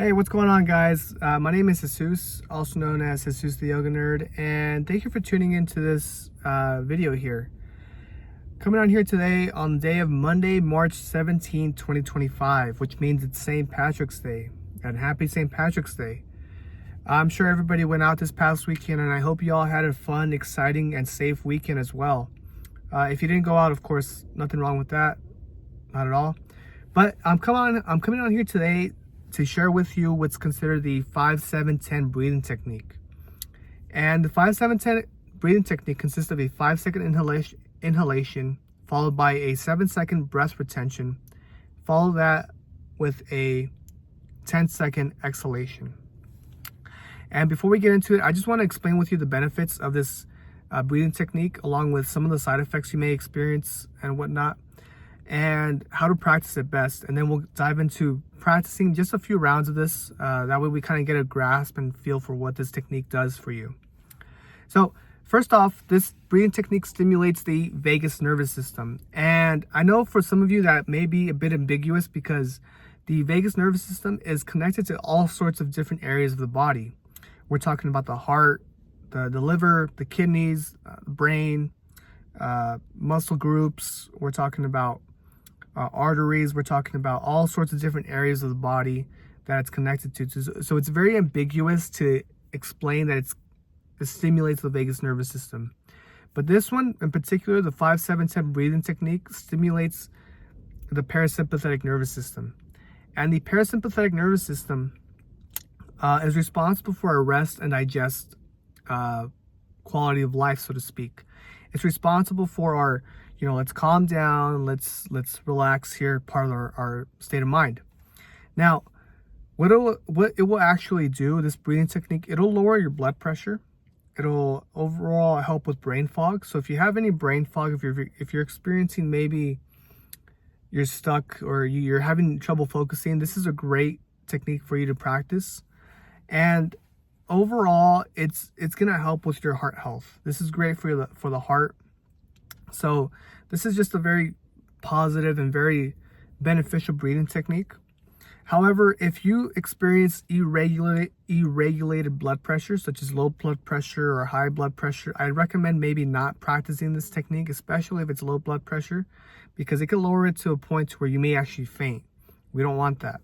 Hey, what's going on, guys? My name is Jesus, also known as Jesus the Yoga Nerd, and thank you for tuning into this video here. Coming on here today on the day of Monday, March 17, 2025, which means it's St. Patrick's Day. And happy St. Patrick's Day. I'm sure everybody went out this past weekend, and I hope you all had a fun, exciting, and safe weekend as well. If you didn't go out, of course, nothing wrong with that. Not at all. But I'm coming on here today to share with you what's considered the 5-7-10 breathing technique. And the 5-7-10 breathing technique consists of a 5-second inhalation followed by a 7-second breath retention. Follow that with a 10-second exhalation. And before we get into it, I just want to explain with you the benefits of this breathing technique, along with some of the side effects you may experience and whatnot, and how to practice it best. And then we'll dive into practicing just a few rounds of this. That way we kind of get a grasp and feel for what this technique does for you. So first off, this breathing technique stimulates the vagus nervous system. And I know for some of you that may be a bit ambiguous, because the vagus nervous system is connected to all sorts of different areas of the body. We're talking about the heart, the liver, the kidneys, brain, muscle groups. We're talking about arteries. We're talking about all sorts of different areas of the body that it's connected to. So it's very ambiguous to explain that it stimulates the vagus nervous system. But this one in particular, the 5-7-10 breathing technique, stimulates the parasympathetic nervous system. And the parasympathetic nervous system is responsible for our rest and digest quality of life, so to speak. It's responsible for our, let's calm down, let's relax here, part of our state of mind. Now, what it will actually do, this breathing technique, it'll lower your blood pressure. It'll overall help with brain fog. So if you have any brain fog, if you're experiencing, maybe you're stuck or you're having trouble focusing, this is a great technique for you to practice. And overall, it's gonna help with your heart health. This is great for the heart. So this is just a very positive and very beneficial breathing technique. However, if you experience irregulated blood pressure, such as low blood pressure or high blood pressure, I recommend maybe not practicing this technique, especially if it's low blood pressure, because it can lower it to a point where you may actually faint. We don't want that.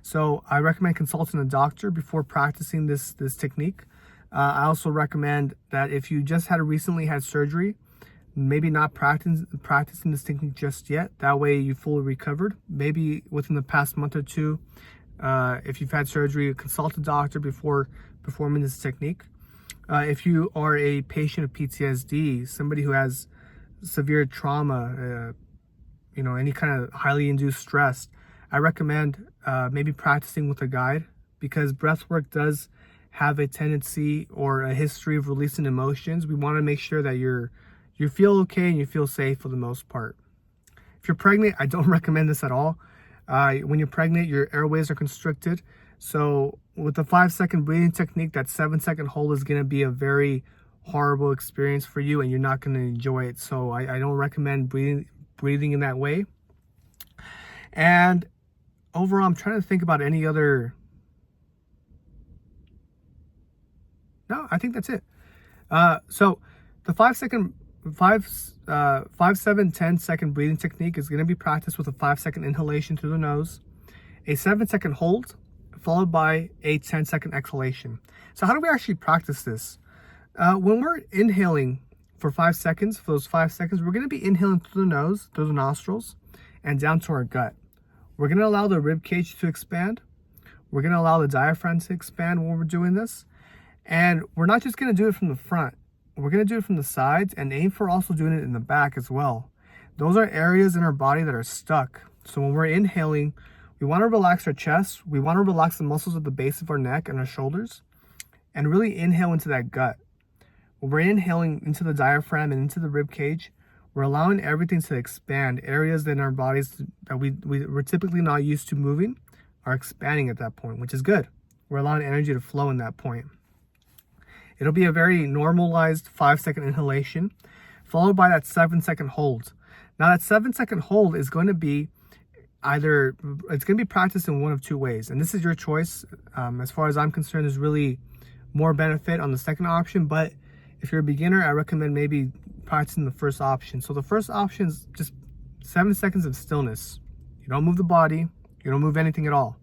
So I recommend consulting a doctor before practicing this technique. I also recommend that if you just recently had surgery, maybe not practicing this technique just yet. That way you fully recovered. Maybe within the past month or two, if you've had surgery, consult a doctor before performing this technique. If you are a patient of PTSD, somebody who has severe trauma, any kind of highly induced stress, I recommend maybe practicing with a guide, because breath work does have a tendency or a history of releasing emotions. We want to make sure that you feel okay and you feel safe for the most part. If you're pregnant, I don't recommend this at all. When you're pregnant, your airways are constricted. So with the 5-second breathing technique, that 7-second hold is going to be a very horrible experience for you, and you're not going to enjoy it. So I don't recommend breathing in that way. And overall, I'm trying to think about any other. No, I think that's it. So the 5-7-10-second breathing technique is going to be practiced with a 5-second inhalation through the nose, a 7-second hold, followed by a 10-second exhalation. So how do we actually practice this? When we're inhaling for 5 seconds, for those 5 seconds, we're going to be inhaling through the nose, through the nostrils, and down to our gut. We're going to allow the rib cage to expand. We're going to allow the diaphragm to expand when we're doing this. And we're not just going to do it from the front. We're going to do it from the sides, and aim for also doing it in the back as well. Those are areas in our body that are stuck. So when we're inhaling, we want to relax our chest. We want to relax the muscles at the base of our neck and our shoulders, and really inhale into that gut. When we're inhaling into the diaphragm and into the rib cage, we're allowing everything to expand. Areas in our bodies that we're typically not used to moving are expanding at that point, which is good. We're allowing energy to flow in that point. It'll be a very normalized 5-second inhalation, followed by that 7-second hold. Now that 7-second hold is going to be either it's going to be practiced in one of two ways, and this is your choice. As far as I'm concerned, there's really more benefit on the second option, but if you're a beginner, I recommend maybe practicing the first option. So the first option is just 7 seconds of stillness. You don't move the body, you don't move anything at all.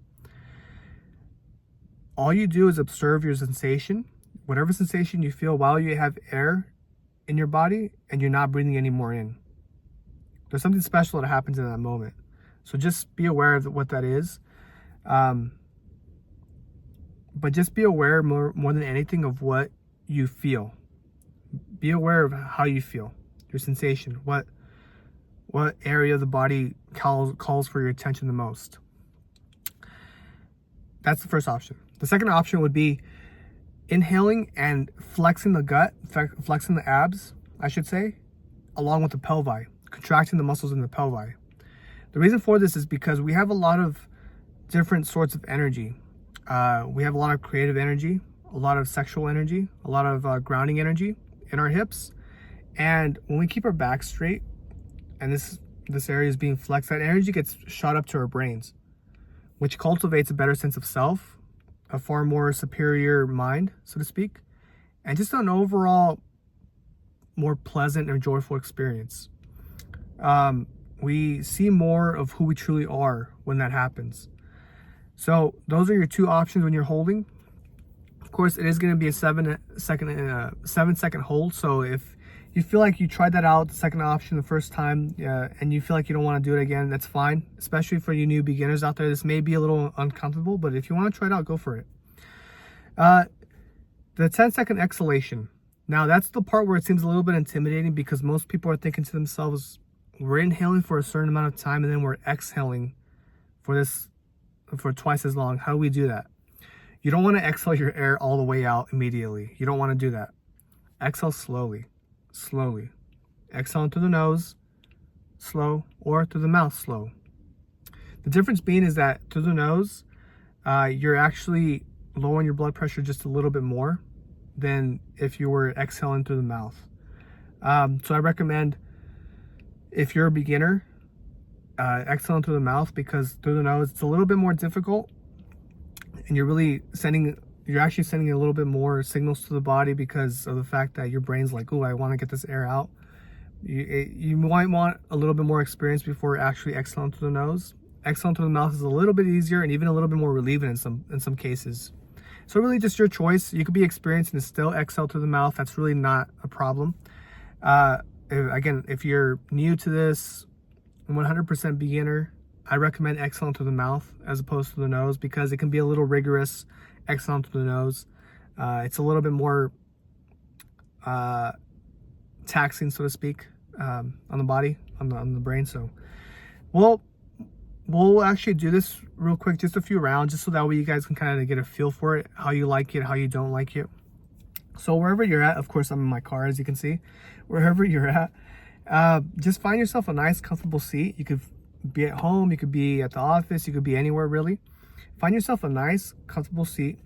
All you do is observe your sensation, whatever sensation you feel while you have air in your body and you're not breathing any more in. There's something special that happens in that moment. So just be aware of what that is. But just be aware more than anything of what you feel. Be aware of how you feel, your sensation, what area of the body calls for your attention the most. That's the first option. The second option would be inhaling and flexing the gut, flexing the abs, I should say, along with the pelvi, contracting the muscles in the pelvi. The reason for this is because we have a lot of different sorts of energy. We have a lot of creative energy, a lot of sexual energy, a lot of grounding energy in our hips. And when we keep our back straight and this area is being flexed, that energy gets shot up to our brains, which cultivates a better sense of self, a far more superior mind, so to speak, and just an overall more pleasant and joyful experience. We see more of who we truly are when that happens. So those are your two options when you're holding. Of course, it is going to be a 7 second hold. So if you feel like you tried that out, the second option, the first time, and you feel like you don't want to do it again, that's fine. Especially for you new beginners out there, this may be a little uncomfortable, but if you want to try it out, go for it. The 10-second exhalation. Now that's the part where it seems a little bit intimidating because most people are thinking to themselves, we're inhaling for a certain amount of time and then we're exhaling for twice as long. How do we do that? You don't want to exhale your air all the way out immediately. You don't want to do that. Exhale slowly. Exhale through the nose, slow, or through the mouth, slow. The difference being is that through the nose, you're actually lowering your blood pressure just a little bit more than if you were exhaling through the mouth. So I recommend, if you're a beginner, exhaling through the mouth, because through the nose it's a little bit more difficult, and you're actually sending a little bit more signals to the body because of the fact that your brain's like, oh, I want to get this air out. You might want a little bit more experience before actually exhaling through the nose. Exhaling through the mouth is a little bit easier and even a little bit more relieving in some cases. So really just your choice. You could be experienced and still exhale through the mouth. That's really not a problem. Again, if you're new to this, 100% beginner, I recommend exhaling through the mouth as opposed to the nose because it can be a little rigorous exhaling through the nose. It's a little bit more taxing, so to speak, on the body, on the brain. So we'll actually do this real quick, just a few rounds, just so that way you guys can kind of get a feel for it, how you like it, how you don't like it. So wherever you're at, of course I'm in my car, as you can see, wherever you're at, just find yourself a nice comfortable seat. You could be at home, you could be at the office, you could be anywhere really. Find yourself a nice comfortable seat,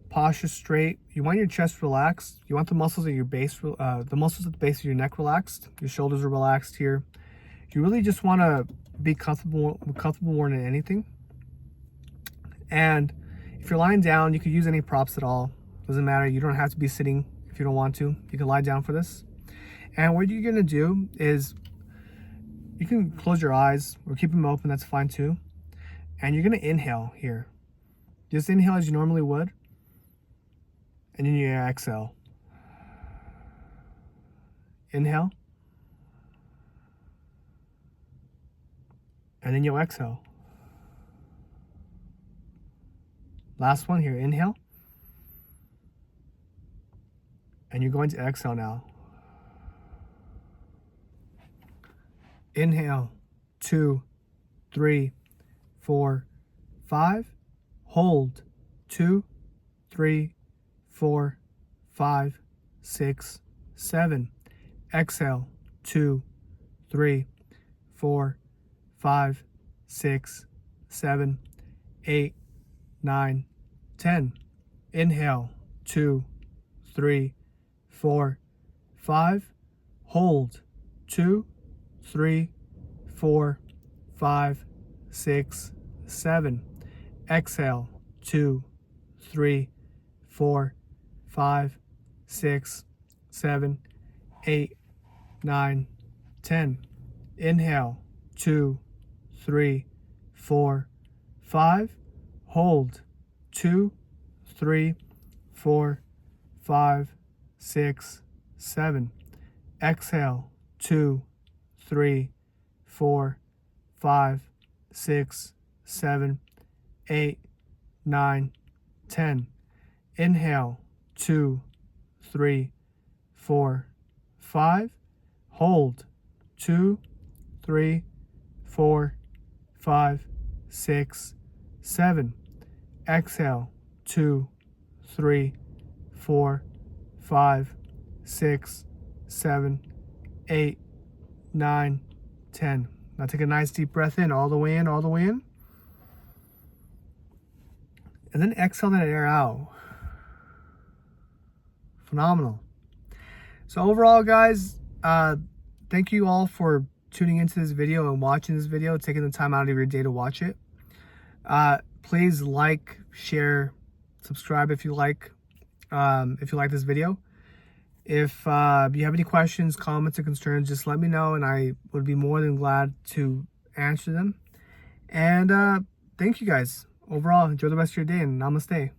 posture straight. You want your chest relaxed, you want the muscles at your base, the muscles at the base of your neck relaxed, your shoulders are relaxed here. You really just want to be comfortable more than anything. And if you're lying down, you could use any props at all, doesn't matter. You don't have to be sitting if you don't want to. You can lie down for this. And what you're going to do is you can close your eyes or keep them open, that's fine too. And you're going to inhale here. Just inhale as you normally would. And then you exhale. Inhale. And then you'll exhale. Last one here, inhale. And you're going to exhale now. Inhale, 2, 3, 4, 5. Hold, 2, 3, 4, 5, 6, 7. Exhale, 2, 3, 4, 5, 6, 7, 8, 9, 10. Inhale, 2, 3, 4, 5. Hold, 2, 3, 4, 5, 6, 7. Exhale, 2, 3, 4, 5, 6, 7, 8, 9, 10. Inhale, 2, 3, 4, 5. Hold, 2, 3, 4, 5, 6, 7. Exhale, 2, 3, 4, 5, 6, 7, 8, 9, 10. Inhale, 2, 3, 4, 5. Hold, 2, 3, 4, 5, 6, 7. Exhale, 2, 3, 4, 5, 6, 7, 8, 9, 10. Now take a nice deep breath in, all the way in, all the way in. And then exhale that air out. Phenomenal. So overall, guys, thank you all for tuning into this video and watching this video, taking the time out of your day to watch it. Please like, share, subscribe if you like this video. If you have any questions, comments, or concerns, just let me know, and I would be more than glad to answer them. And thank you guys. Overall, enjoy the rest of your day, and namaste.